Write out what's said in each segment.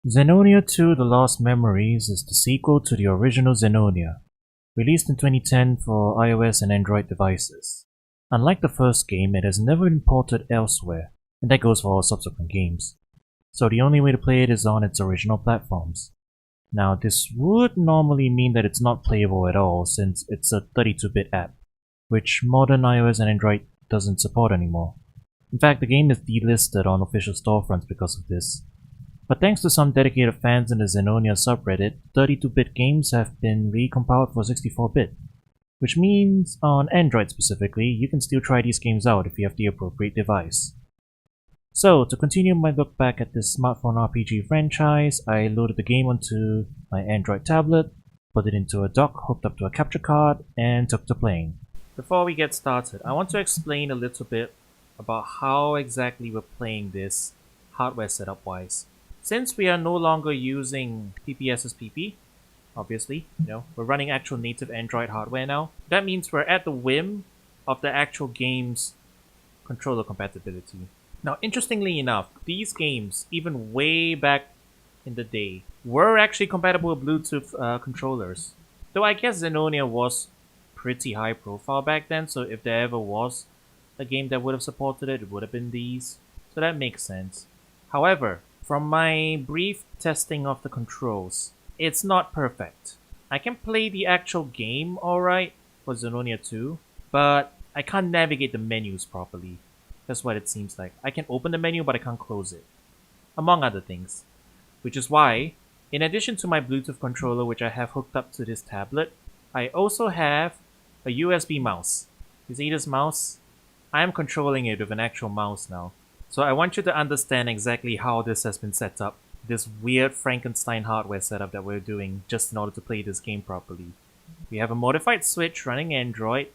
Zenonia 2: The Lost Memories is the sequel to the original Zenonia, released in 2010 for iOS and Android devices. Unlike the first game, it has never been ported elsewhere, and that goes for all subsequent games. So the only way to play it is on its original platforms. Now, this would normally mean that it's not playable at all since it's a 32-bit app, which modern iOS and Android doesn't support anymore. In fact, the game is delisted on official storefronts because of this. But thanks to some dedicated fans in the Zenonia subreddit, 32-bit games have been recompiled for 64-bit, which means on Android specifically, you can still try these games out if you have the appropriate device. So, to continue my look back at this smartphone RPG franchise, I loaded the game onto my Android tablet, put it into a dock hooked up to a capture card, and took to playing. Before we get started, I want to explain a little bit about how exactly we're playing this hardware setup wise. Since we are no longer using PPSSPP, obviously, we're running actual native Android hardware now. That means we're at the whim of the actual game's controller compatibility. Now, interestingly enough, these games, even way back in the day, were actually compatible with Bluetooth controllers. Though I guess Zenonia was pretty high profile back then, so if there ever was a game that would have supported it, it would have been these. So that makes sense. However, from my brief testing of the controls, it's not perfect. I can play the actual game alright for Zenonia 2, but I can't navigate the menus properly. That's what it seems like. I can open the menu, but I can't close it. Among other things. Which is why, in addition to my Bluetooth controller which I have hooked up to this tablet, I also have a USB mouse. You see this mouse? I am controlling it with an actual mouse now. So I want you to understand exactly how this has been set up. This weird Frankenstein hardware setup that we're doing just in order to play this game properly. We have a modified Switch running Android,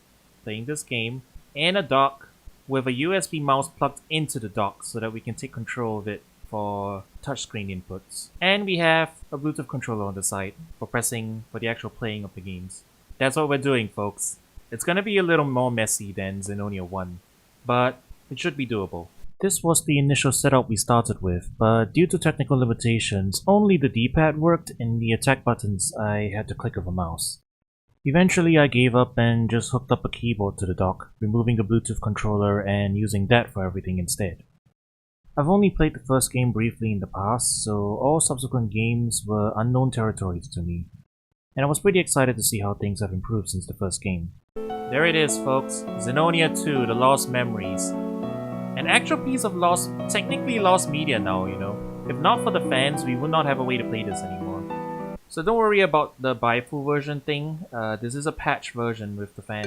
playing this game, and a dock with a USB mouse plugged into the dock so that we can take control of it for touchscreen inputs. And we have a Bluetooth controller on the side for the actual playing of the games. That's what we're doing, folks. It's gonna be a little more messy than Zenonia 1, but it should be doable. This was the initial setup we started with, but due to technical limitations, only the D-pad worked and the attack buttons I had to click with a mouse. Eventually I gave up and just hooked up a keyboard to the dock, removing the Bluetooth controller and using that for everything instead. I've only played the first game briefly in the past, so all subsequent games were unknown territories to me, and I was pretty excited to see how things have improved since the first game. There it is, folks, Zenonia 2: The Lost Memories. An actual piece of technically lost media now, If not for the fans, we would not have a way to play this anymore. So don't worry about the buy full version thing. This is a patch version with the fan.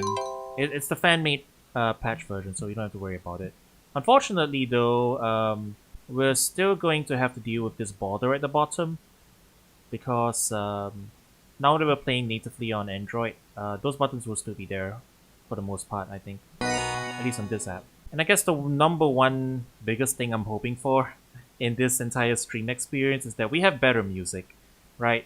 It's the fan-made patch version, so you don't have to worry about it. Unfortunately, though, we're still going to have to deal with this border at the bottom because now that we're playing natively on Android, those buttons will still be there for the most part, I think. At least on this app. And I guess the number one biggest thing I'm hoping for in this entire stream experience is that we have better music, right?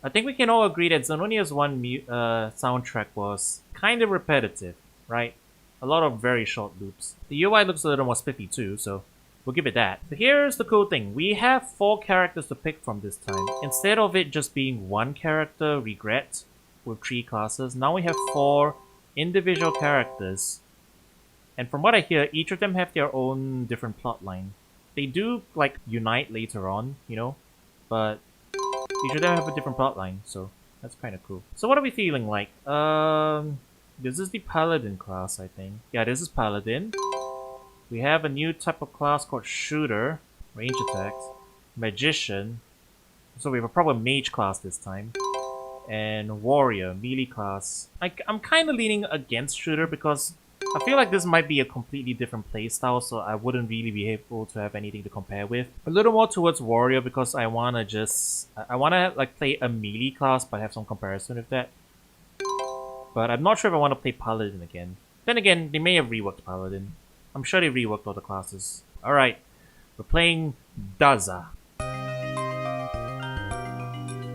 I think we can all agree that Zenonia's soundtrack was kind of repetitive, right? A lot of very short loops. The UI looks a little more spiffy too, so we'll give it that. But here's the cool thing. We have 4 characters to pick from this time. Instead of it just being one character, Regret, with 3 classes, now we have 4 individual characters. And from what I hear, each of them have their own different plot line. They do, unite later on, but each of them have a different plot line, so that's kind of cool. So what are we feeling like? This is the Paladin class, I think. Yeah, this is Paladin. We have a new type of class called Shooter, range attacks, Magician, so we have a proper Mage class this time, and Warrior, melee class. I'm kind of leaning against Shooter because I feel like this might be a completely different playstyle, so I wouldn't really be able to have anything to compare with. A little more towards Warrior because I wanna play a melee class but have some comparison with that. But I'm not sure if I want to play Paladin again. Then again, they may have reworked Paladin. I'm sure they reworked all the classes. Alright, we're playing Daza.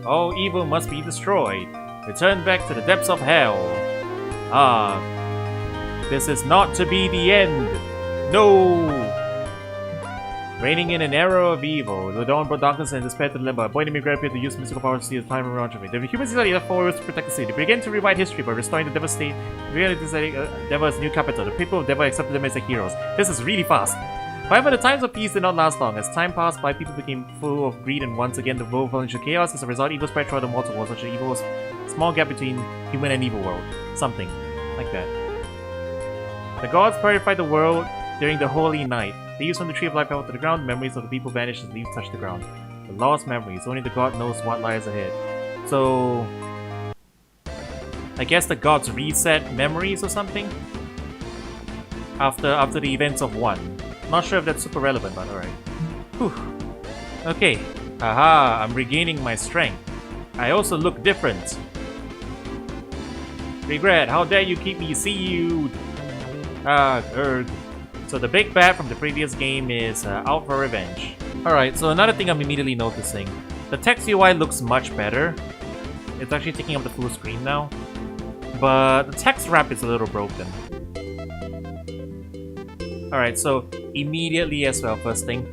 All evil must be destroyed. Return back to the depths of hell. This is not to be the end. No! Reigning in an era of evil, the dawn brought darkness and despair to the limbo. A boy named Grandpa to use mystical powers to steal time around me. The humans decided to forward to protect the city. They began to rewrite history by restoring the Devil state. Reality decided Devil's new capital. The people of Devil accepted them as their heroes. This is really fast. However, the times of peace did not last long. As time passed by, people became full of greed, and once again the world fell into chaos. As a result, evil spread throughout the mortal world. Such an evil was a small gap between human and evil world. Something like that. The gods purified the world during the holy night. Leaves from the tree of life fell to the ground. Memories of the people vanished as leaves touched the ground. The lost memories. Only the god knows what lies ahead. So, I guess the gods reset memories or something after the events of 1. Not sure if that's super relevant, but alright. Whew. Okay. Aha, I'm regaining my strength. I also look different. Regret, how dare you keep me sealed? Ah, erg. So the big bad from the previous game is out for revenge. Alright, so another thing I'm immediately noticing. The text UI looks much better. It's actually taking up the full screen now. But the text wrap is a little broken. Alright, so immediately as well, first thing.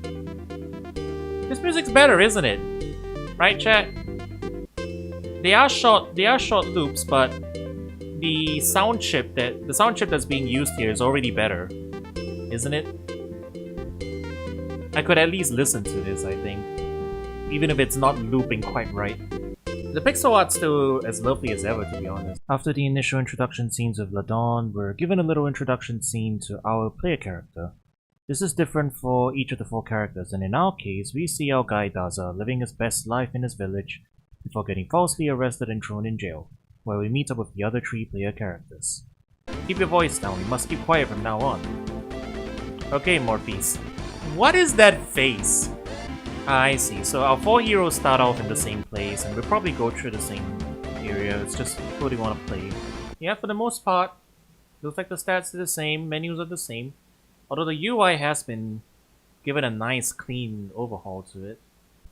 This music's better, isn't it? Right, chat? They are short loops, but the sound chip that's being used here is already better. Isn't it? I could at least listen to this, I think. Even if it's not looping quite right. The pixel art's still as lovely as ever, to be honest. After the initial introduction scenes of Ladon, we're given a little introduction scene to our player character. This is different for each of the 4 characters, and in our case, we see our guy Daza living his best life in his village before getting falsely arrested and thrown in jail, where we meet up with the other 3 player characters. Keep your voice down, we must keep quiet from now on. Okay, Morpheus. What is that face? I see. So our 4 heroes start off in the same place, and we'll probably go through the same area. It's just who they want to play. Yeah, for the most part, looks like the stats are the same, menus are the same. Although the UI has been given a nice, clean overhaul to it.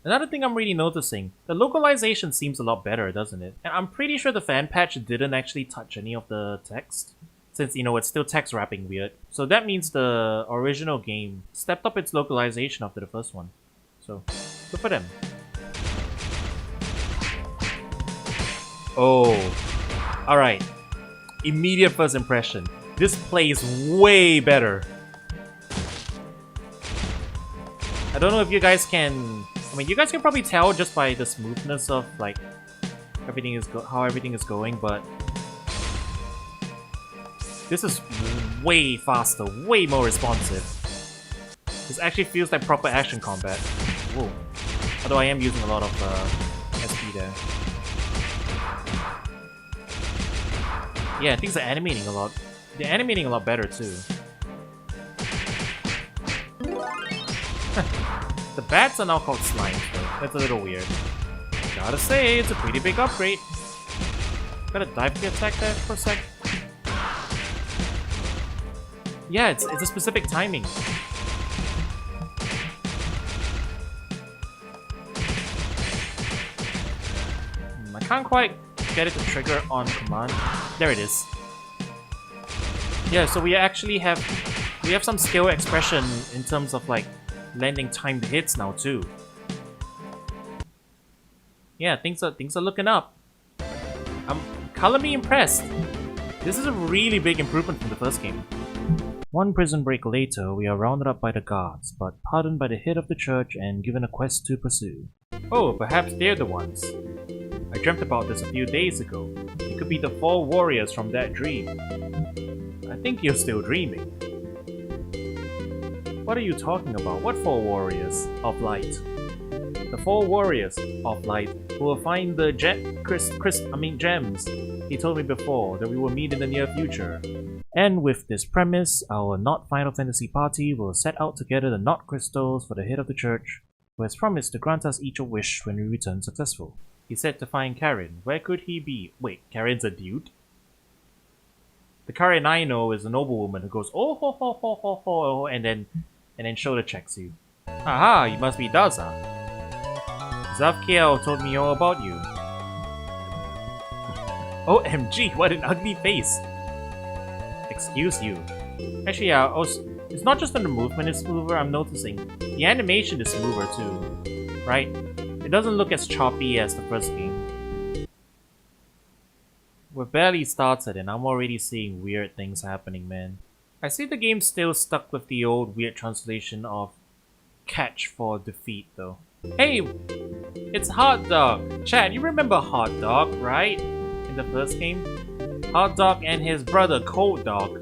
Another thing I'm really noticing, the localization seems a lot better, doesn't it? And I'm pretty sure the fan patch didn't actually touch any of the text. Since, you know, it's still text wrapping weird. So that means the original game stepped up its localization after the first one. So, good for them. Oh. Alright. Immediate first impression. This plays way better. I don't know if you guys can... I mean, you guys can probably tell just by the smoothness of, like, how everything is going, but... This is way faster, way more responsive. This actually feels like proper action combat. Whoa. Although I am using a lot of SP there. Yeah, things are animating a lot. They're animating a lot better too. The bats are now called slimes though. That's a little weird. Gotta say, it's a pretty big upgrade. Gotta dive the attack there for a sec. Yeah, it's a specific timing. I can't quite get it to trigger on command. There it is. Yeah, so we actually have some skill expression in terms of like landing timed hits now too. Yeah, things are looking up. I'm color me impressed. This is a really big improvement from the first game. One prison break later, we are rounded up by the guards, but pardoned by the head of the church and given a quest to pursue. Oh, perhaps they're the ones. I dreamt about this a few days ago. It could be the 4 warriors from that dream. I think you're still dreaming. What are you talking about? What 4 warriors of light? The 4 warriors of light who will find the gems. He told me before that we will meet in the near future. And with this premise, our not Final Fantasy party will set out to gather the Not Crystals for the head of the church, who has promised to grant us each a wish when we return successful. He said to find Karen. Where could he be? Wait, Karen's a dude? The Karen I know is a noblewoman who goes oh ho ho ho ho ho and then shoulder checks you. Aha, you must be Daza. Zavkiel told me all about you. OMG, what an ugly face! Excuse you. Actually, it's not just that the movement is smoother, I'm noticing. The animation is smoother too, right? It doesn't look as choppy as the first game. We're barely started and I'm already seeing weird things happening, man. I see the game's still stuck with the old weird translation of catch for defeat though. Hey! It's Hot Dog! Chad, you remember Hot Dog, right? In the first game? Hot Dog and his brother Cold Dog.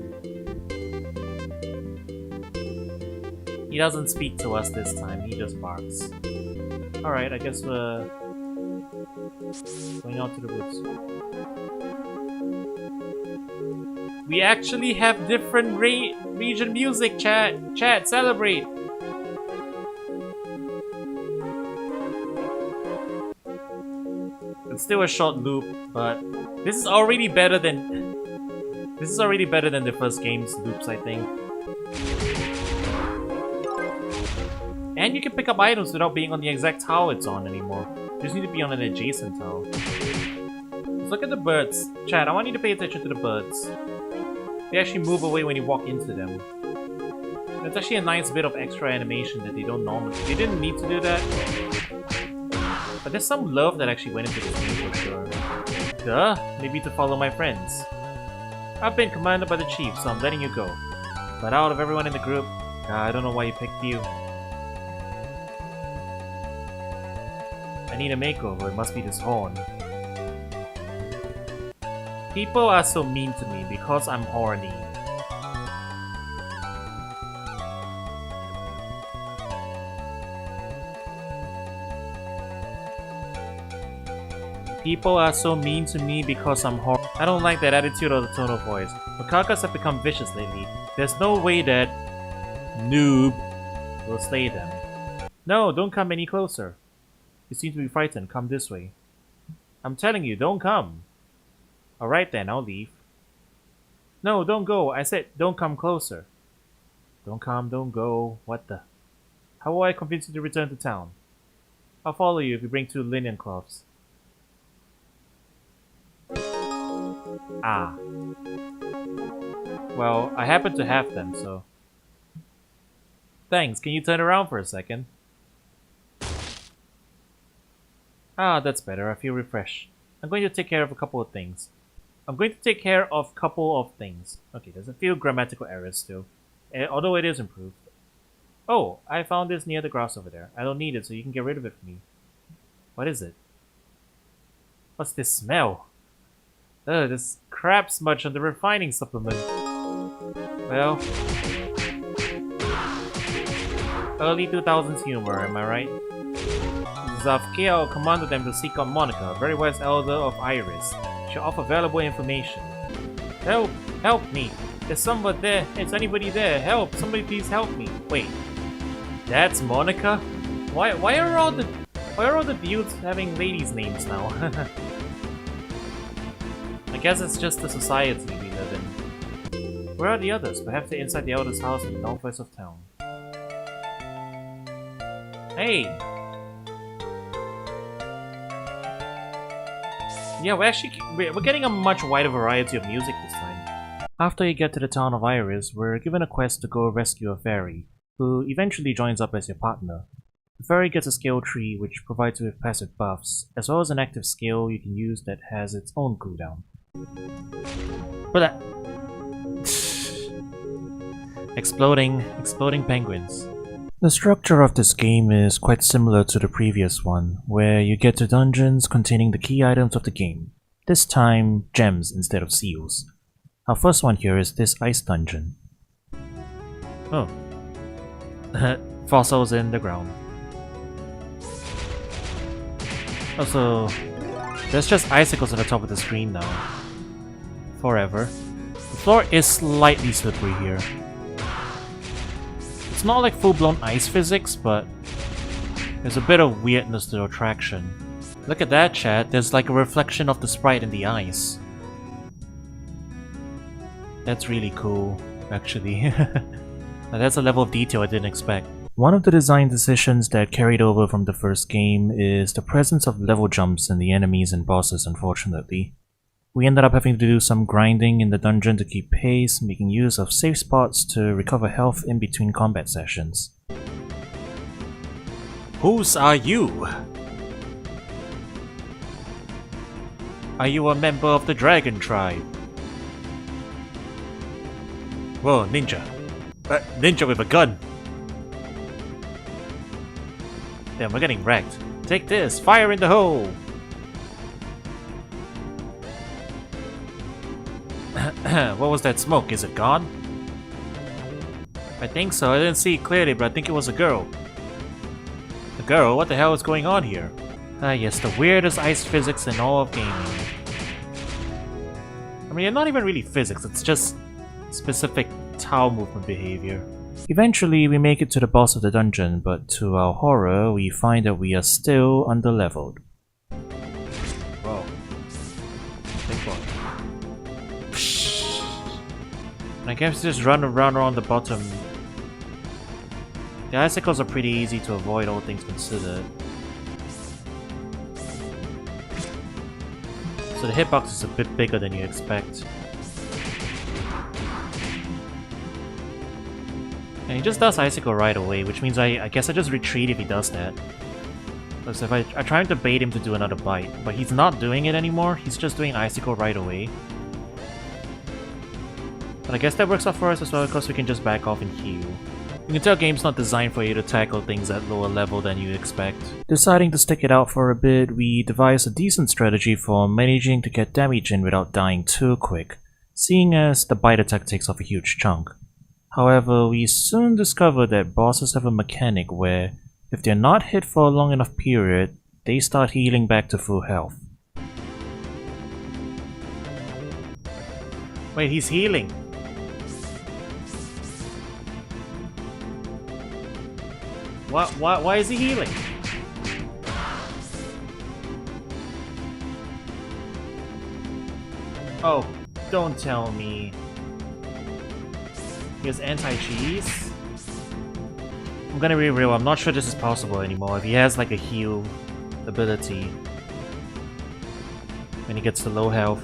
He doesn't speak to us this time, he just barks. Alright, I guess we're going out to the woods. We actually have different region music, chat! Chat, celebrate! It's still a short loop, but this is already better than the first game's loops, I think. And you can pick up items without being on the exact tower it's on anymore. You just need to be on an adjacent tower. Let's look at the birds. Chad, I want you to pay attention to the birds. They actually move away when you walk into them. That's actually a nice bit of extra animation that they don't normally. They didn't need to do that. But there's some love that actually went into this game for sure. Duh, maybe to follow my friends. I've been commanded by the chief, so I'm letting you go. But out of everyone in the group, I don't know why he picked you. I need a makeover, it must be this horn. People are so mean to me because I'm horny. People are so mean to me because I'm horny. I don't like that attitude or the tone of voice. Makaka's have become vicious lately. There's no way that noob will slay them. No, don't come any closer. You seem to be frightened. Come this way. I'm telling you, don't come. Alright then, I'll leave. No, don't go. I said don't come closer. Don't come, don't go. What the? How will I convince you to return to town? I'll follow you if you bring 2 linen cloths. Ah. Well, I happen to have them, so... Thanks, can you turn around for a second? Ah, that's better. I feel refreshed. I'm going to take care of a couple of things. Okay, there's a few grammatical errors still. Although it is improved. Oh, I found this near the grass over there. I don't need it, so you can get rid of it for me. What is it? What's this smell? Ugh, this crab smudge on the refining supplement. Well... early 2000s humor, am I right? Zavkiel commanded them to seek out Monica, very wise elder of Iris. She'll offer valuable information. Help! Help me! There's someone there! Is anybody there? Help! Somebody please help me! Wait. That's Monica? Why are all the dudes having ladies' names now? I guess it's just the society we live in. Where are the others? Perhaps they're inside the elder's house in the northwest of town. Hey! Yeah, we're getting a much wider variety of music this time. After you get to the town of Iris, we're given a quest to go rescue a fairy, who eventually joins up as your partner. The fairy gets a skill tree which provides you with passive buffs, as well as an active skill you can use that has its own cooldown. But exploding penguins. The structure of this game is quite similar to the previous one, where you get to dungeons containing the key items of the game. This time, gems instead of seals. Our first one here is this ice dungeon. Oh. Fossils in the ground. Also, there's just icicles on the top of the screen now. Forever. The floor is slightly slippery here. It's not like full-blown ice physics, but there's a bit of weirdness to the attraction. Look at that, chat. There's like a reflection of the sprite in the ice. That's really cool, actually. That's a level of detail I didn't expect. One of the design decisions that carried over from the first game is the presence of level jumps in the enemies and bosses, unfortunately. We ended up having to do some grinding in the dungeon to keep pace, making use of safe spots to recover health in between combat sessions. Whose are you? Are you a member of the Dragon Tribe? Whoa, ninja. Ninja with a gun. Damn, we're getting wrecked. Take this, fire in the hole! What was that smoke? Is it gone? I think so. I didn't see it clearly, but I think it was a girl. A girl? What the hell is going on here? Ah yes, the weirdest ice physics in all of gaming. I mean, not even really physics, it's just specific tau movement behavior. Eventually, we make it to the boss of the dungeon, but to our horror, we find that we are still under-leveled. Whoa. Big boy. I guess just run around the bottom. The icicles are pretty easy to avoid, all things considered. So the hitbox is a bit bigger than you expect. And he just does icicle right away, which means I guess I just retreat if he does that. Because if I try to bait him to do another bite, but he's not doing it anymore, he's just doing icicle right away. But I guess that works out for us as well, because we can just back off and heal. You can tell game's not designed for you to tackle things at lower level than you expect. Deciding to stick it out for a bit, we devised a decent strategy for managing to get damage in without dying too quick, seeing as the bite attack takes off a huge chunk. However, we soon discovered that bosses have a mechanic where, if they're not hit for a long enough period, they start healing back to full health. Wait, he's healing! Why is he healing? Oh, don't tell me. He has anti-cheese? I'm gonna be real, I'm not sure this is possible anymore. If he has like a heal ability when he gets to low health.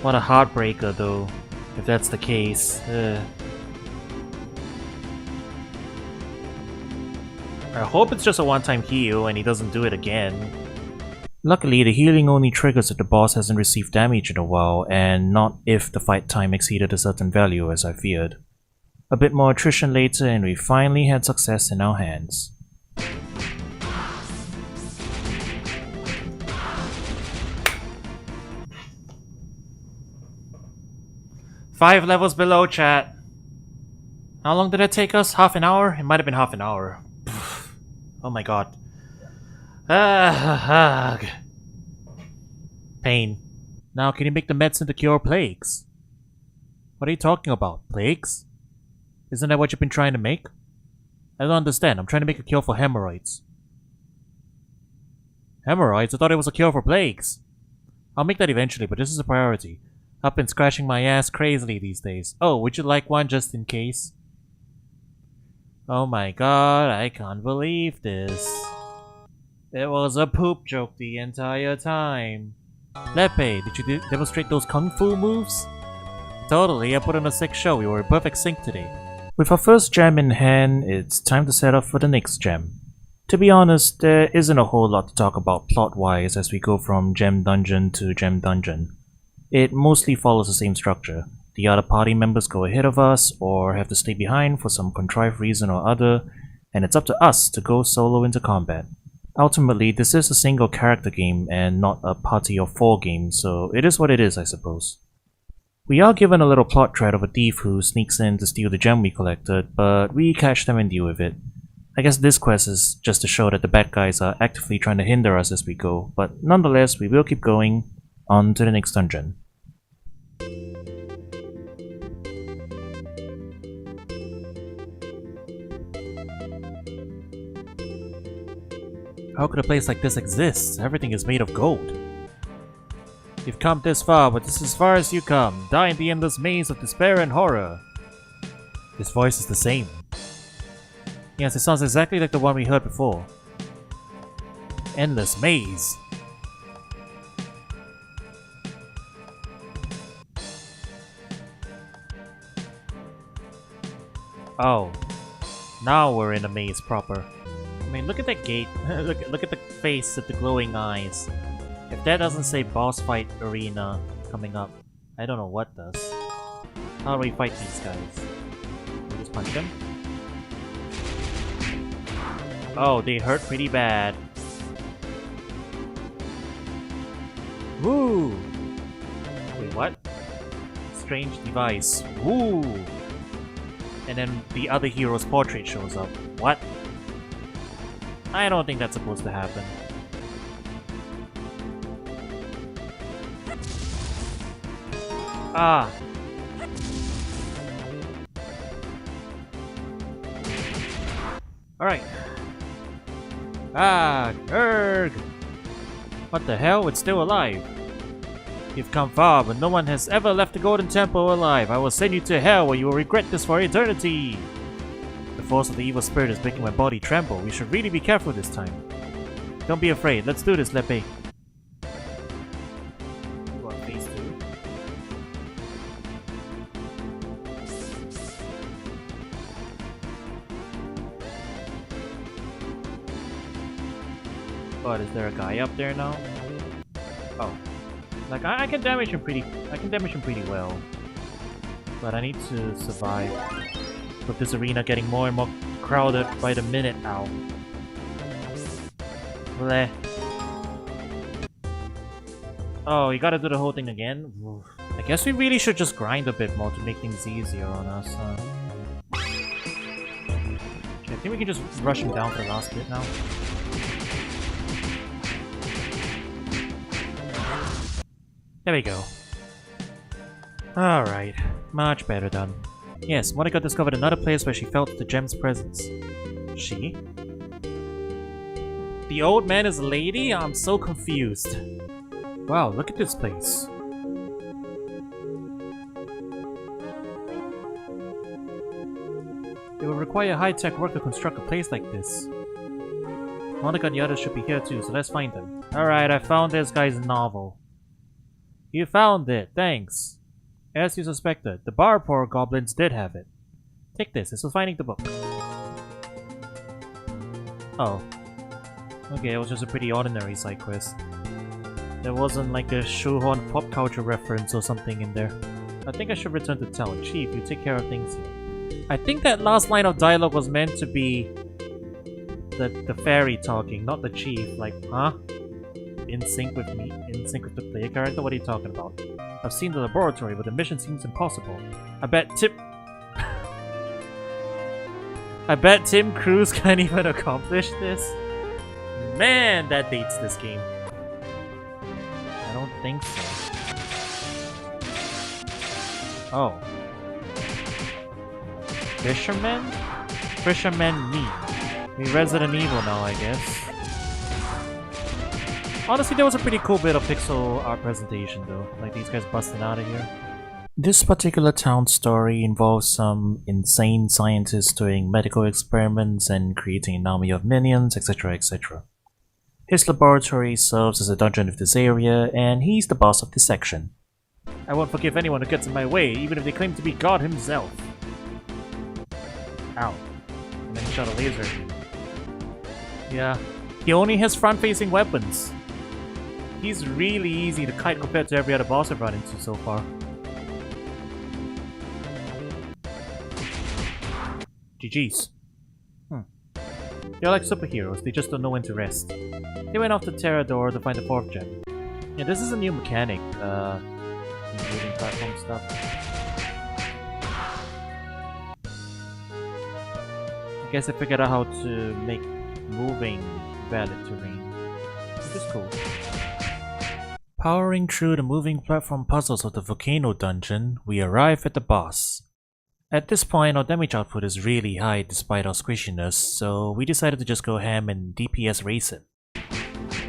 What a heartbreaker though, if that's the case. I hope it's just a one-time heal and he doesn't do it again. Luckily, the healing only triggers if the boss hasn't received damage in a while, and not if the fight time exceeded a certain value as I feared. A bit more attrition later and we finally had success in our hands. Five levels below, chat. How long did that take us? Half an hour? It might have been half an hour. Oh my god. Pain. Now can you make the medicine to cure plagues? What are you talking about? Plagues? Isn't that what you've been trying to make? I don't understand. I'm trying to make a cure for hemorrhoids. Hemorrhoids? I thought it was a cure for plagues. I'll make that eventually, but this is a priority. I've been scratching my ass crazily these days. Oh, would you like one just in case? Oh my god, I can't believe this. It was a poop joke the entire time. Lepe, did you demonstrate those kung fu moves? Totally, I put on a sick show. We were in perfect sync today. With our first gem in hand, it's time to set up for the next gem. To be honest, there isn't a whole lot to talk about plot-wise as we go from gem dungeon to gem dungeon. It mostly follows the same structure. The other party members go ahead of us or have to stay behind for some contrived reason or other, and it's up to us to go solo into combat. Ultimately, this is a single character game and not a party of 4 game, so it is what it is, I suppose. We are given a little plot thread of a thief who sneaks in to steal the gem we collected, but we catch them and deal with it. I guess this quest is just to show that the bad guys are actively trying to hinder us as we go, but nonetheless, we will keep going on to the next dungeon. How could a place like this exist? Everything is made of gold. You've come this far, but this is as far as you come. Die in the endless maze of despair and horror. This voice is the same. Yes, it sounds exactly like the one we heard before. Endless maze. Oh. Now we're in a maze proper. mean, look at that gate. look at the face with the glowing eyes. If that doesn't say boss fight arena coming up, I don't know what does. How do we fight these guys? We just punch them? Oh, they hurt pretty bad. Woo! Wait, what? Strange device. Woo! And then the other hero's portrait shows up. What? I don't think that's supposed to happen. Ah! Alright. Ah, Erg! What the hell? It's still alive. You've come far, but no one has ever left the Golden Temple alive. I will send you to hell where you will regret this for eternity. The force of the evil spirit is making my body tremble. We should really be careful this time. Don't be afraid. Let's do this, Lepe. You are phase 2. What, is there a guy up there now? Oh. Like, I can damage him pretty well. But I need to survive with this arena getting more and more crowded by the minute now. Bleh. Oh, you gotta do the whole thing again? Oof. I guess we really should just grind a bit more to make things easier on us, Okay, I think we can just rush him down for the last bit now. There we go. Alright, much better done. Yes, Monica discovered another place where she felt the gem's presence. She? The old man is a lady? I'm so confused. Wow, look at this place. It will require high-tech work to construct a place like this. Monica and the others should be here too, so let's find them. Alright, I found this guy's novel. You found it, thanks. As you suspected, the Barpor goblins did have it. Take this was finding the book. Oh. Okay, it was just a pretty ordinary side quest. There wasn't like a shoehorn pop culture reference or something in there. I think I should return to town. Chief, you take care of things here. I think that last line of dialogue was meant to be the fairy talking, not the chief. Like, huh? In sync with me? In sync with the player character? What are you talking about? I've seen the laboratory, but the mission seems impossible. I bet Tim Cruise can't even accomplish this? Man, that dates this game. I don't think so. Oh. Fisherman? Fisherman me. We Resident Evil now, I guess. Honestly, there was a pretty cool bit of pixel art presentation though, like these guys busting out of here. This particular town story involves some insane scientists doing medical experiments and creating an army of minions, etc, etc. His laboratory serves as a dungeon of this area, and he's the boss of this section. I won't forgive anyone who gets in my way, even if they claim to be God himself. Ow. And then he shot a laser at me. Yeah, he only has front-facing weapons. He's really easy to kite compared to every other boss I've run into so far. GG's. They're like superheroes, they just don't know when to rest. They went off to Terrador to find the 4th gem. Yeah, this is a new mechanic, including platform stuff. I guess I figured out how to make moving valid terrain, which is cool. Powering through the moving platform puzzles of the volcano dungeon, we arrive at the boss. At this point, our damage output is really high despite our squishiness, so we decided to just go ham and DPS race it.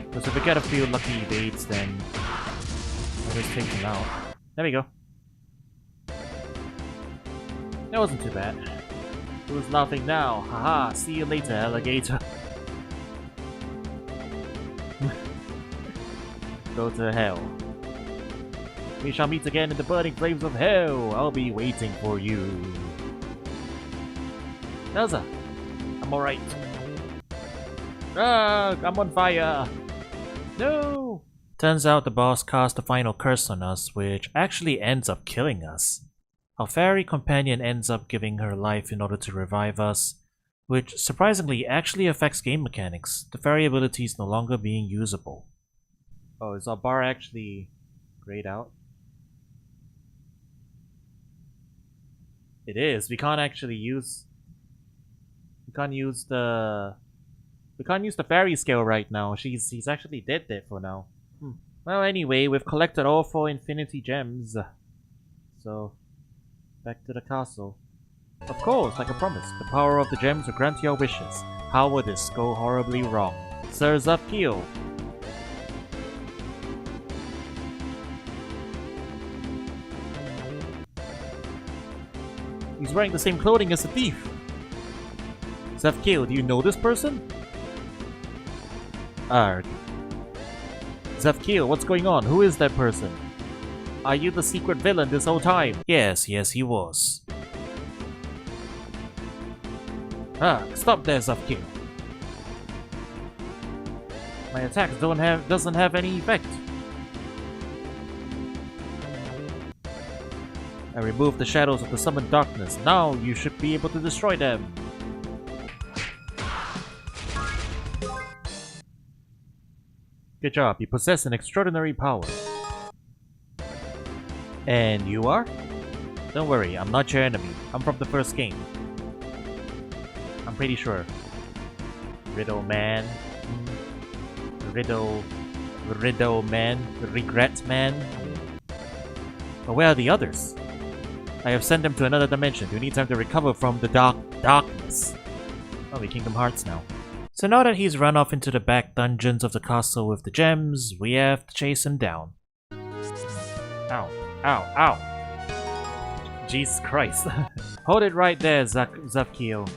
Because if we get a few lucky evades, then we'll just take them out. There we go. That wasn't too bad. Who's laughing now? Haha, see you later, alligator. Go to hell. We shall meet again in the burning flames of hell. I'll be waiting for you. Nelza, I'm alright. Ugh, I'm on fire! No! Turns out the boss cast a final curse on us, which actually ends up killing us. Our fairy companion ends up giving her life in order to revive us, which surprisingly actually affects game mechanics, the fairy abilities no longer being usable. Oh, is our bar actually grayed out? It is. We can't actually use... We can't use the fairy skill right now. She's actually dead there for now. Well, anyway, we've collected all 4 infinity gems. So, back to the castle. Of course, like I promised, the power of the gems will grant your wishes. How would this go horribly wrong? Sir Zafkiel. He's wearing the same clothing as the thief. Zafkiel, do you know this person? Arg. Zafkiel, what's going on? Who is that person? Are you the secret villain this whole time? Yes, he was. Ah, stop there, Zafkiel. My attacks doesn't have any effect. I removed the shadows of the summoned darkness. Now you should be able to destroy them. Good job, you possess an extraordinary power. And you are? Don't worry, I'm not your enemy. I'm from the first game. I'm pretty sure. Riddle man. Riddle man. Regret man. But where are the others? I have sent them to another dimension. You need time to recover from the darkness. Oh, we Kingdom Hearts now. So now that he's run off into the back dungeons of the castle with the gems, we have to chase him down. Ow. Ow. Ow. Jesus Christ. Hold it right there, Zafkiel.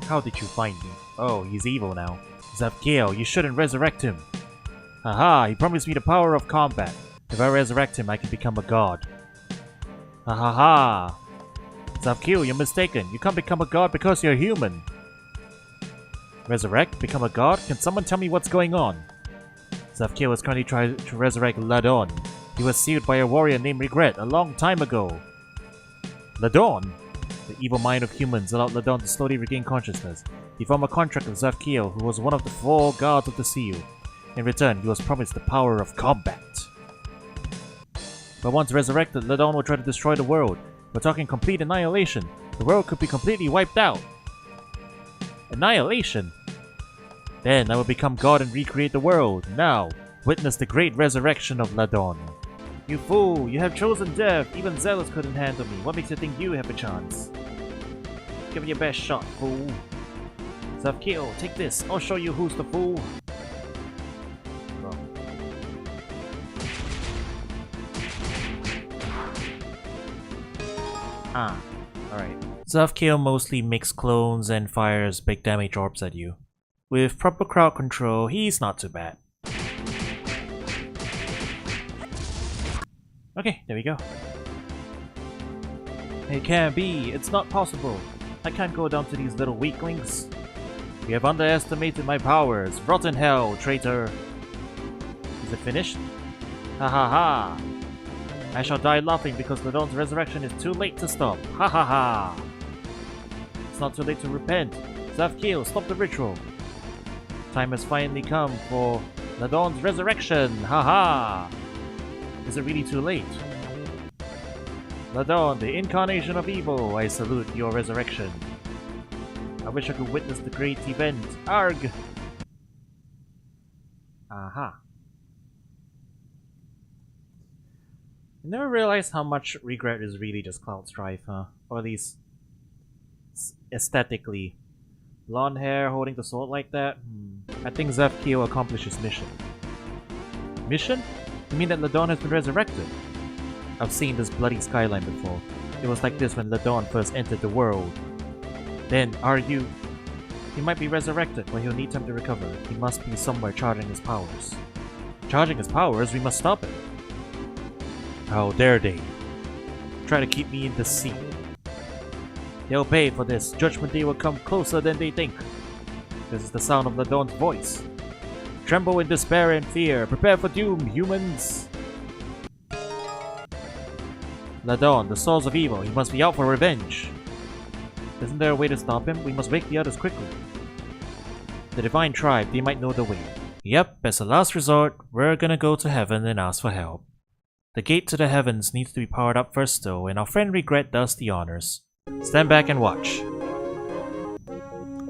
How did you find me? Oh, he's evil now. Zafkiel, you shouldn't resurrect him. Haha, he promised me the power of combat. If I resurrect him, I can become a god. Ha ha ha! Zafkiel, you're mistaken. You can't become a god because you're human. Resurrect? Become a god? Can someone tell me what's going on? Zafkiel is currently trying to resurrect Ladon. He was sealed by a warrior named Regret a long time ago. Ladon? The evil mind of humans allowed Ladon to slowly regain consciousness. He formed a contract with Zafkiel, who was one of the 4 guards of the seal. In return, he was promised the power of combat. But once resurrected, Ladon will try to destroy the world. We're talking complete annihilation. The world could be completely wiped out. Annihilation? Then I will become God and recreate the world. Now, witness the great resurrection of Ladon. You fool! You have chosen death! Even Zealous couldn't handle me. What makes you think you have a chance? Give it your best shot, fool. Zafkiel, take this. I'll show you who's the fool. Alright. Zafkiel mostly makes clones and fires big damage orbs at you. With proper crowd control, he's not too bad. Okay, there we go. It can't be, it's not possible. I can't go down to these little weaklings. You have underestimated my powers. Rot in hell, traitor. Is it finished? Ha ha ha. I shall die laughing because Ladon's resurrection is too late to stop. Ha ha ha! It's not too late to repent. Zafkiel, stop the ritual. Time has finally come for Ladon's resurrection. Ha ha! Is it really too late? Ladon, the incarnation of evil, I salute your resurrection. I wish I could witness the great event. Arg! Aha. I never realized how much Regret is really just Cloud Strife, huh? Or at least aesthetically. Blonde hair, holding the sword like that? I think Zafkiel accomplished his mission. Mission? You mean that Ladon has been resurrected? I've seen this bloody skyline before. It was like this when Ladon first entered the world. Then, are you... He might be resurrected, but he'll need time to recover. He must be somewhere charging his powers. Charging his powers? We must stop him. How dare they? Try to keep me in the sea. They'll pay for this. Judgment Day will come closer than they think. This is the sound of Ladon's voice. Tremble in despair and fear. Prepare for doom, humans. Ladon, the source of evil. He must be out for revenge. Isn't there a way to stop him? We must wake the others quickly. The Divine Tribe, they might know the way. Yep, as a last resort, we're gonna go to heaven and ask for help. The gate to the heavens needs to be powered up first though, and our friend Regret does the honors. Stand back and watch.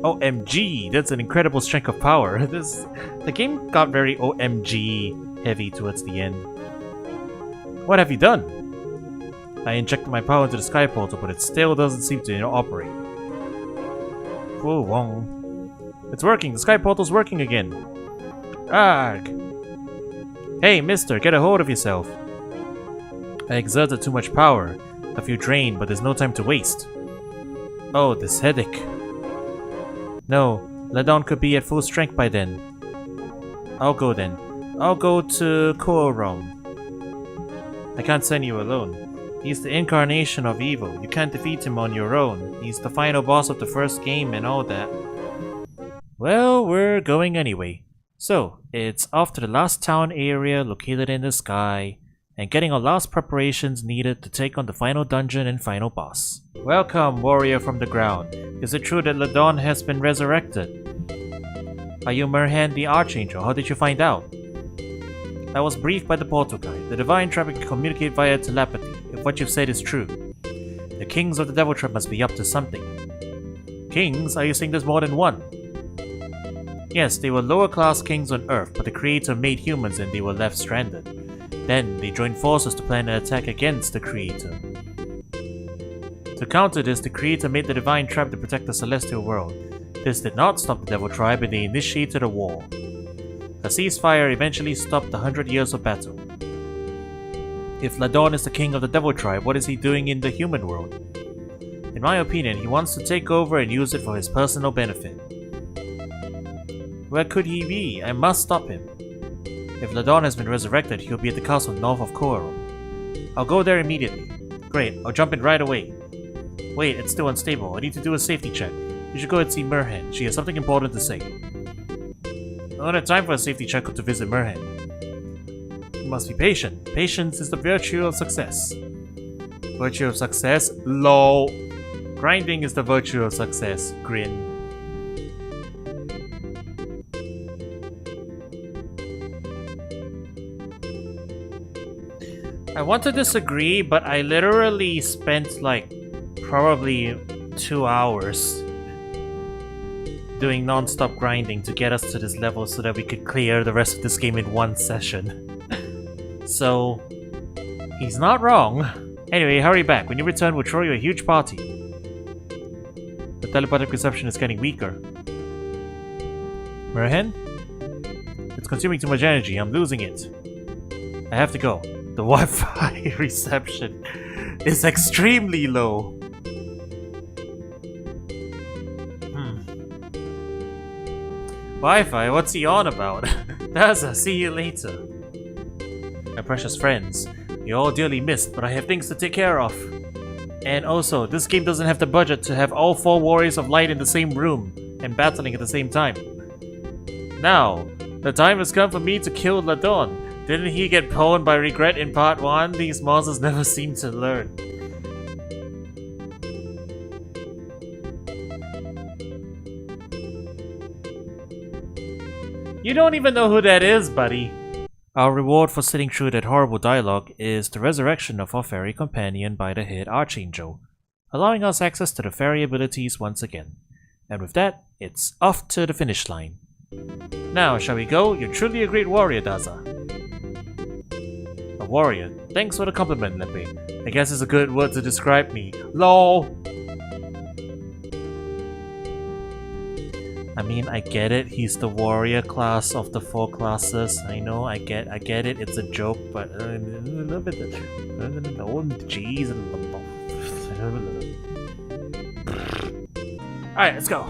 OMG, that's an incredible strength of power. The game got very OMG heavy towards the end. What have you done? I injected my power into the sky portal, but it still doesn't seem to operate. Whoa, wrong. It's working, the sky portal's working again. Arg! Hey, mister, get a hold of yourself. I exerted too much power. I feel drained, but there's no time to waste. Oh, this headache. No, Ladon could be at full strength by then. I'll go then. I'll go to Korom. I can't send you alone. He's the incarnation of evil. You can't defeat him on your own. He's the final boss of the first game and all that. Well, we're going anyway. So, it's off to the last town area located in the sky, and getting our last preparations needed to take on the final dungeon and final boss. Welcome, warrior from the ground. Is it true that Ladon has been resurrected? Are you Merhan the Archangel? How did you find out? I was briefed by the portal guy. The Divine Tribe can communicate via telepathy, if what you've said is true. The kings of the Devil Tribe must be up to something. Kings? Are you saying there's more than one? Yes, they were lower class kings on Earth, but the Creator made humans and they were left stranded. Then, they joined forces to plan an attack against the Creator. To counter this, the Creator made the Divine Tribe to protect the Celestial World. This did not stop the Devil Tribe and they initiated a war. A ceasefire eventually stopped the 100 years of battle. If Ladon is the king of the Devil Tribe, what is he doing in the human world? In my opinion, he wants to take over and use it for his personal benefit. Where could he be? I must stop him. If Ladon has been resurrected, he'll be at the castle north of Korom. I'll go there immediately. Great, I'll jump in right away. Wait, it's still unstable. I need to do a safety check. You should go and see Merhan. She has something important to say. I don't have time for a safety check or to visit Merhan. You must be patient. Patience is the virtue of success. Virtue of success? LOL. Grinding is the virtue of success. Grin. I want to disagree, but I literally spent like probably 2 hours doing non-stop grinding to get us to this level so that we could clear the rest of this game in one session. So, he's not wrong. Anyway, hurry back. When you return, we'll throw you a huge party. The telepathic reception is getting weaker. Merhan? It's consuming too much energy. I'm losing it. I have to go. The Wi-Fi reception is extremely low. Wi-Fi? What's he on about? Daza, see you later. My precious friends, you're all dearly missed, but I have things to take care of. And also, this game doesn't have the budget to have all 4 warriors of light in the same room and battling at the same time. Now, the time has come for me to kill Ladon. Didn't he get pwned by Regret in part 1? These monsters never seem to learn. You don't even know who that is, buddy. Our reward for sitting through that horrible dialogue is the resurrection of our fairy companion by the head Archangel, allowing us access to the fairy abilities once again. And with that, it's off to the finish line. Now, shall we go? You're truly a great warrior, Daza. A warrior? Thanks for the compliment, Lepe. I guess it's a good word to describe me. LOL! I mean, I get it, he's the warrior class of the 4 classes. I know, I get it, it's a joke, but a little bit. Oh, jeez. Alright, let's go.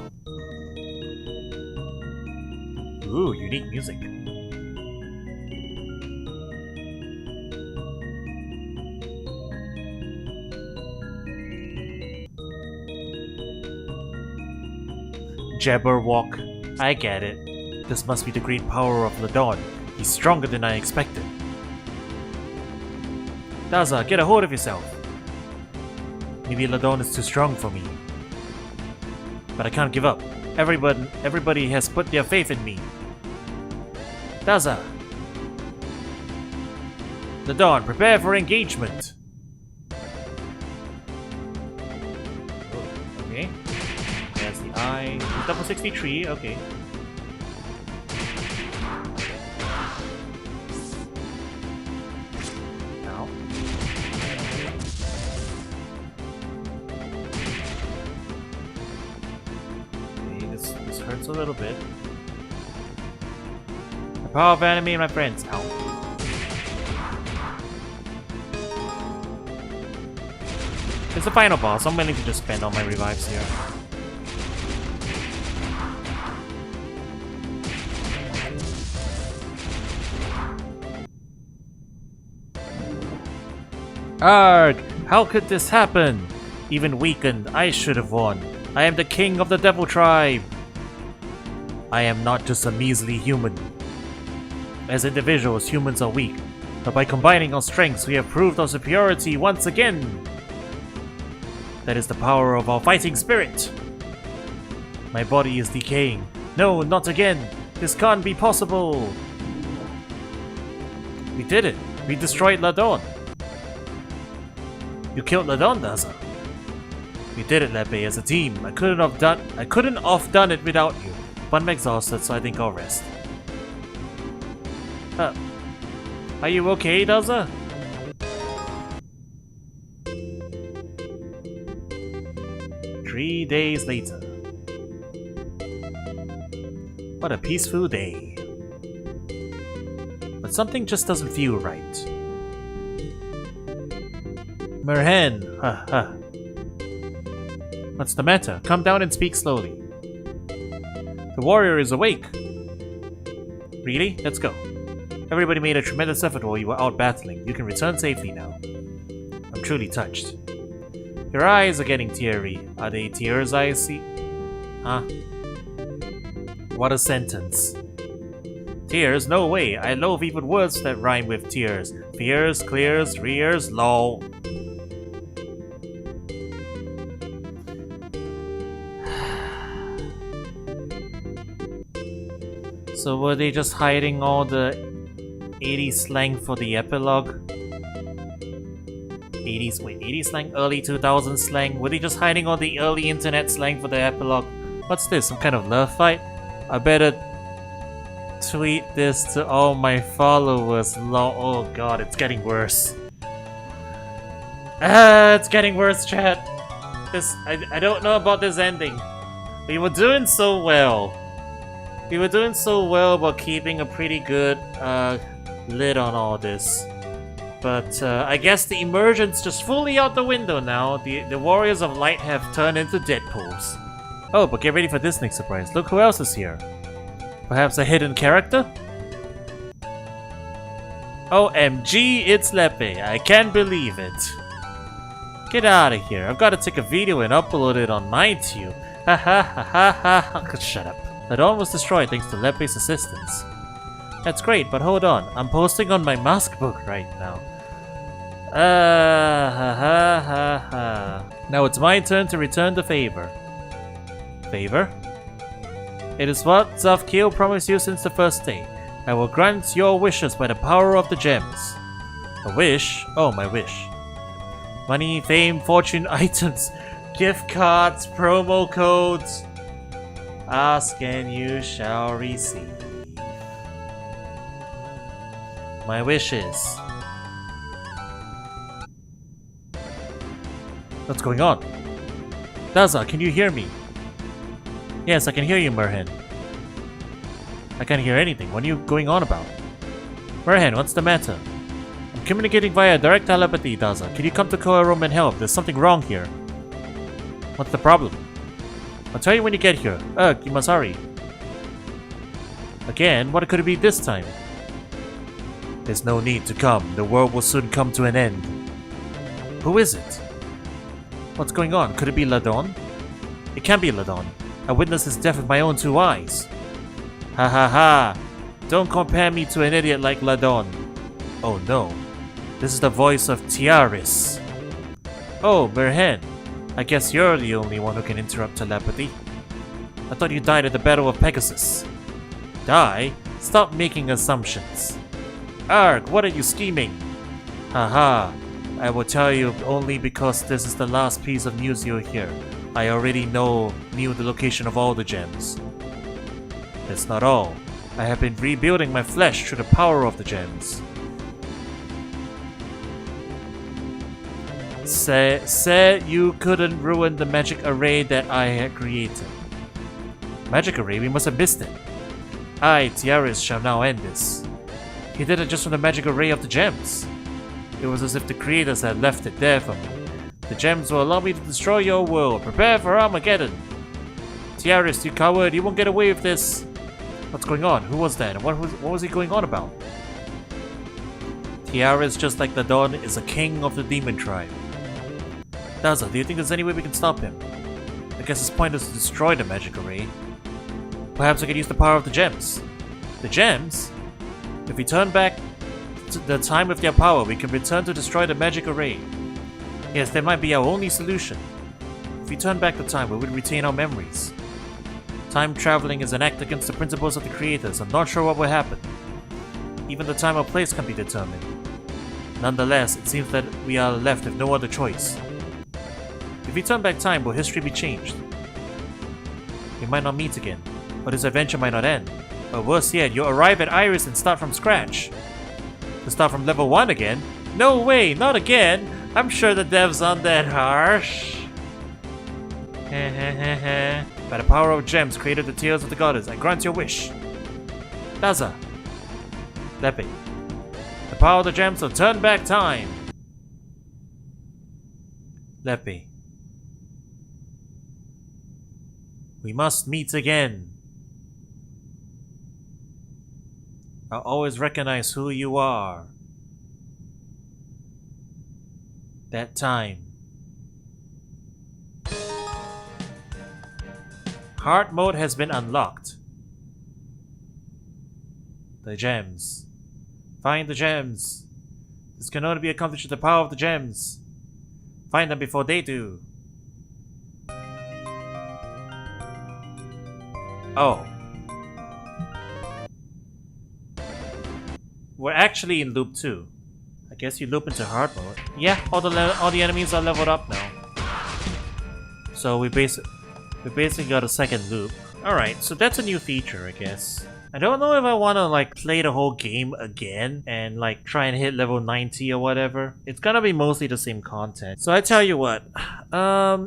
Ooh, unique music. Jabberwock. I get it. This must be the great power of Ladon. He's stronger than I expected. Daza, get a hold of yourself. Maybe Ladon is too strong for me. But I can't give up. Everybody has put their faith in me. Daza. Ladon, prepare for engagement. Okay. There's the eye. Double 63, okay. Now. Okay, this hurts a little bit. The power of anime, my friends. Ow. It's the final boss. I'm willing to just spend all my revives here. Arg! How could this happen? Even weakened, I should have won. I am the king of the Devil Tribe. I am not just a measly human. As individuals, humans are weak. But by combining our strengths, we have proved our superiority once again. That is the power of our fighting spirit. My body is decaying. No, not again. This can't be possible. We did it. We destroyed Ladon. You killed Ladon, Daza. We did it, Lepe, as a team. I couldn't have done it without you. But I'm exhausted, so I think I'll rest. Are you okay, Daza? Three days later. What a peaceful day. But something just doesn't feel right. Merhen, What's the matter? Come down and speak slowly. The warrior is awake. Really? Let's go. Everybody made a tremendous effort while you were out battling. You can return safely now. I'm truly touched. Your eyes are getting teary. Are they tears I see? Huh? What a sentence. Tears? No way. I loathe even words that rhyme with tears. Fears, clears, rears, lol. So were they just hiding all the 80s slang for the epilogue? 80s slang? Early 2000s slang? Were they just hiding all the early internet slang for the epilogue? What's this? Some kind of love fight? I better tweet this to all my followers. Oh god, it's getting worse. It's getting worse, chat. I don't know about this ending. We were doing so well. We were doing so well about keeping a pretty good lid on all this. But I guess the emergence just fully out the window now. The Warriors of Light have turned into Deadpools. Oh, but get ready for this next surprise. Look who else is here. Perhaps a hidden character? OMG, it's Lepe. I can't believe it. Get out of here. I've got to take a video and upload it on my tube. Ha ha ha ha ha. Shut up. The dawn was destroyed thanks to Lepe's assistance. That's great, but hold on. I'm posting on my mask book right now. Ha ha ha ha. Now it's my turn to return the favor. Favor? It is what Zavkiel promised you since the first day. I will grant your wishes by the power of the gems. A wish? Oh, my wish. Money, fame, fortune, items, gift cards, promo codes. Ask and you shall receive. My wishes. What's going on? Daza, can you hear me? Yes, I can hear you, Merhen. I can't hear anything. What are you going on about? Merhen, what's the matter? I'm communicating via direct telepathy, Daza. Can you come to Koa Room and help? There's something wrong here. What's the problem? I'll tell you when you get here. Ugh, you must hurry. Again? What could it be this time? There's no need to come. The world will soon come to an end. Who is it? What's going on? Could it be Ladon? It can't be Ladon. I witnessed his death with my own two eyes. Ha ha ha! Don't compare me to an idiot like Ladon. Oh no. This is the voice of Tiaris. Oh, Merhen. I guess you're the only one who can interrupt telepathy. I thought you died at the Battle of Pegasus. Die? Stop making assumptions. Arg, what are you scheming? Haha. I will tell you only because this is the last piece of news you'll hear. I already knew the location of all the gems. That's not all. I have been rebuilding my flesh through the power of the gems. Said you couldn't ruin the magic array that I had created. Magic array? We must have missed it. I, Tiaris, shall now end this. He did it just from the magic array of the gems. It was as if the creators had left it there for me. The gems will allow me to destroy your world. Prepare for Armageddon. Tiaris, you coward, you won't get away with this. What's going on? Who was that? And what was he going on about? Tiaris, just like the Dawn, is a king of the demon tribe. Daza, do you think there's any way we can stop him? I guess his point is to destroy the magic array. Perhaps I could use the power of the gems. The gems? If we turn back the time with their power, we can return to destroy the magic array. Yes, that might be our only solution. If we turn back the time, we would retain our memories. Time traveling is an act against the principles of the creators. I'm not sure what will happen. Even the time or place can be determined. Nonetheless, it seems that we are left with no other choice. If we turn back time, will history be changed? We might not meet again, or this adventure might not end. Or worse yet, you'll arrive at Iris and start from scratch. To start from level 1 again? No way, not again! I'm sure the devs aren't that harsh. By the power of gems created the tears of the goddess, I grant your wish. Daza. Lepe. The power of the gems will turn back time. Lepe. We must meet again. I'll always recognize who you are. That time. Hard mode has been unlocked. The gems. Find the gems. This can only be accomplished with the power of the gems. Find them before they do. Oh. We're actually in loop 2. I guess you loop into hard mode. Yeah, all the enemies are leveled up now. So we basically got a second loop. Alright, so that's a new feature, I guess. I don't know if I want to like play the whole game again and like try and hit level 90 or whatever. It's gonna be mostly the same content. So I tell you what,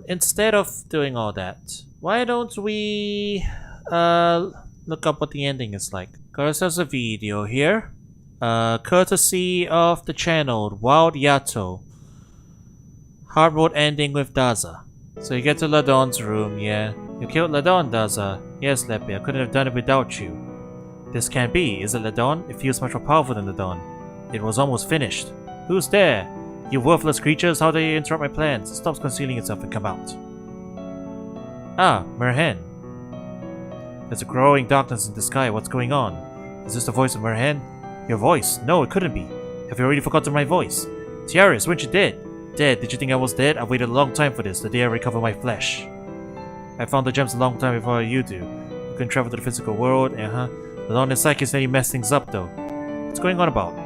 instead of doing all that, why don't we look up what the ending is like. Cause there's a video here. Courtesy of the channel Wild Yato. Hard mode ending with Daza. So you get to Ladon's room, yeah. You killed Ladon, Daza. Yes, Lepe, I couldn't have done it without you. This can't be. Is it Ladon? It feels much more powerful than Ladon. It was almost finished. Who's there? You worthless creatures, how dare you interrupt my plans? Stop concealing yourself and come out. Ah, Merhen. There's a growing darkness in the sky. What's going on? Is this the voice of Merhen? Your voice? No, it couldn't be. Have you already forgotten my voice? Tiaris, weren't you dead? Dead? Did you think I was dead? I've waited a long time for this, the day I recover my flesh. I found the gems a long time before you do. You can travel to the physical world, Ladon and Psyche said you messed things up though. What's going on about?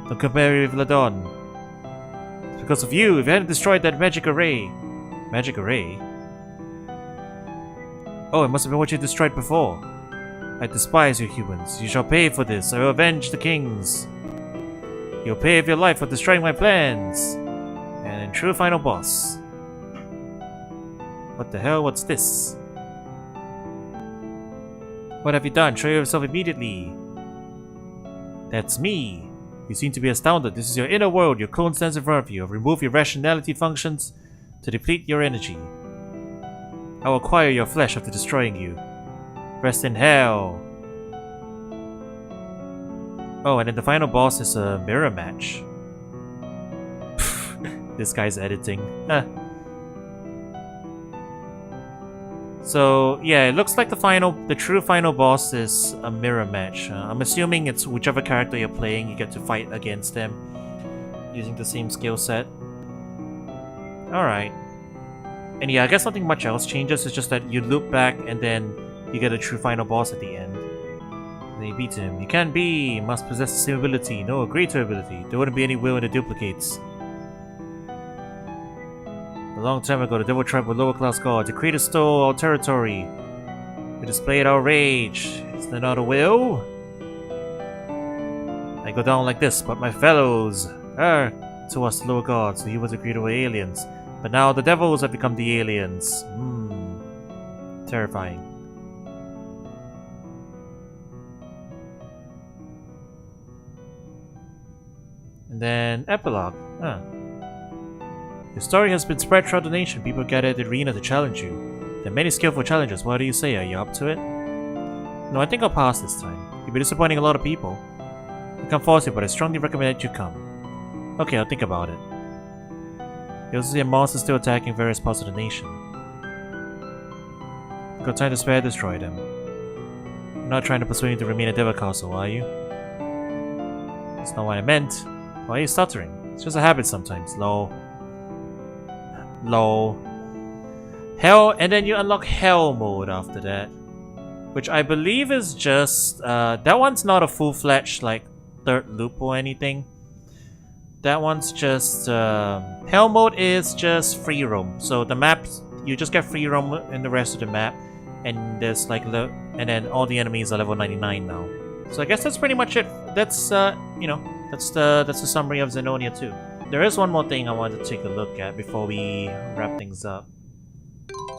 Don't compare me with Ladon. It's because of you. If you hadn't destroyed that magic array. Magic array? Oh, it must have been what you destroyed before. I despise you humans. You shall pay for this. I will avenge the kings. You'll pay with your life for destroying my plans. And in true final boss. What the hell? What's this? What have you done? Show yourself immediately. That's me. You seem to be astounded. This is your inner world. Your clone stands in front of you. Remove your rationality functions to deplete your energy. I will acquire your flesh after destroying you. Rest in hell. Oh, and then the final boss is a mirror match. This guy's editing. So yeah, it looks like the true final boss is a mirror match. I'm assuming it's whichever character you're playing, you get to fight against them using the same skill set. Alright. And yeah, I guess nothing much else changes, it's just that you loop back and then you get a true final boss at the end. And then you beat him. You can't be! Must possess the same ability. No, a greater ability. There wouldn't be any will in the duplicates. A long time ago, the devil tribe with lower class gods. The creators stole our territory. We displayed our rage. Is there not a will? I go down like this, but my fellows are to us lower gods. The humans agreed were aliens. But now the devils have become the aliens. Terrifying. And then epilogue. Your story has been spread throughout the nation. People gather at the arena to challenge you. There are many skillful challengers. What do you say? Are you up to it? No, I think I'll pass this time. You'll be disappointing a lot of people. I can't force you, but I strongly recommend that you come. Okay, I'll think about it. You also see a monster still attacking various parts of the nation. You've got time to spare, destroy them. You're not trying to persuade me to remain at Devil Castle, are you? That's not what I meant. Why are you stuttering? It's just a habit sometimes. Lol. Hell, and then you unlock Hell mode after that. Which I believe is just... that one's not a full-fledged, like, third loop or anything. That one's just... Hell mode is just free roam. So the maps, you just get free roam in the rest of the map. And there's like... and then all the enemies are level 99 now. So I guess that's pretty much it. That's, you know, that's the summary of Zenonia 2. There is one more thing I wanted to take a look at before we wrap things up.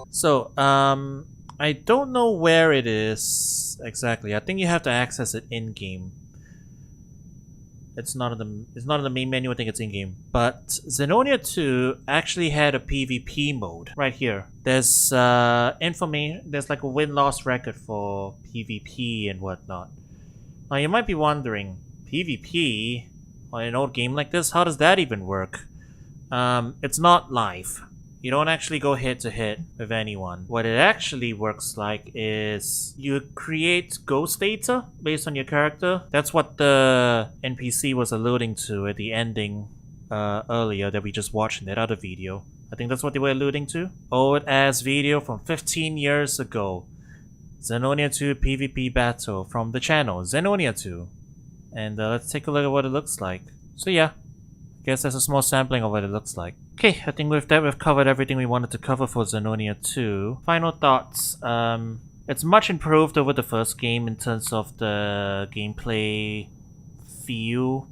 So, I don't know where it is exactly. I think you have to access it in-game. It's not in the main menu, I think it's in-game. But Zenonia 2 actually had a PvP mode right here. There's there's like a win-loss record for PvP and whatnot. Now you might be wondering, PvP on an old game like this, how does that even work? It's not live. You don't actually go head to head with anyone. What it actually works like is you create ghost data based on your character. That's what the NPC was alluding to at the ending earlier that we just watched in that other video. I think that's what they were alluding to. Old ass video from 15 years ago. Zenonia 2 PvP battle from the channel, Zenonia 2. And let's take a look at what it looks like. So yeah, I guess that's a small sampling of what it looks like. Okay, I think with that we've covered everything we wanted to cover for Zenonia 2. Final thoughts. It's much improved over the first game in terms of the gameplay feel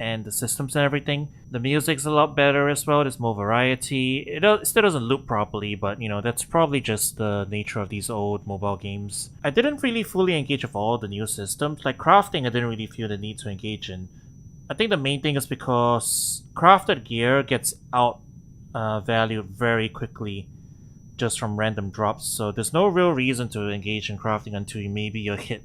and the systems and everything. The music's a lot better as well, there's more variety. It still doesn't loop properly, but you know, that's probably just the nature of these old mobile games. I didn't really fully engage with all the new systems. Like crafting, I didn't really feel the need to engage in. I think the main thing is because crafted gear gets out valued very quickly just from random drops, so there's no real reason to engage in crafting until maybe you hit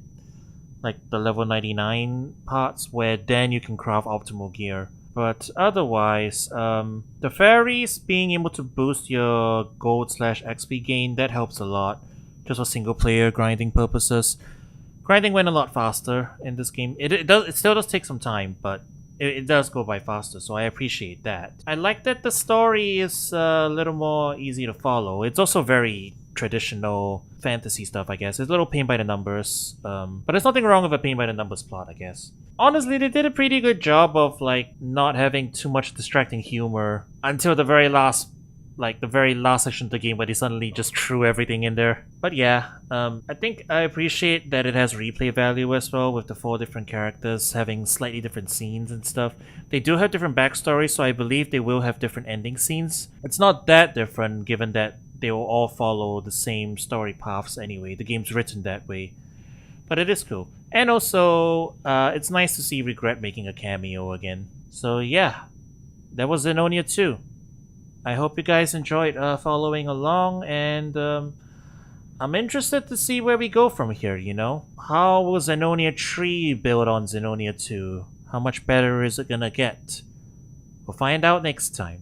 like the level 99 parts, where then you can craft optimal gear. But otherwise, the fairies being able to boost your gold/XP gain, that helps a lot, just for single player grinding purposes. Grinding went a lot faster in this game. It still does take some time, but it does go by faster, so I appreciate that. I like that the story is a little more easy to follow. It's also very traditional fantasy stuff, I guess. It's a little paint by the numbers, but there's nothing wrong with a paint by the numbers plot, I guess. Honestly, they did a pretty good job of like not having too much distracting humor until the very last section of the game where they suddenly just threw everything in there. But yeah, I think I appreciate that it has replay value as well, with the 4 different characters having slightly different scenes and stuff. They do have different backstories, so I believe they will have different ending scenes. It's not that different given that they will all follow the same story paths anyway. The game's written that way. But it is cool. And also, it's nice to see Regret making a cameo again. So yeah, that was Zenonia 2. I hope you guys enjoyed following along, and I'm interested to see where we go from here, you know? How will Zenonia 3 build on Zenonia 2? How much better is it gonna get? We'll find out next time.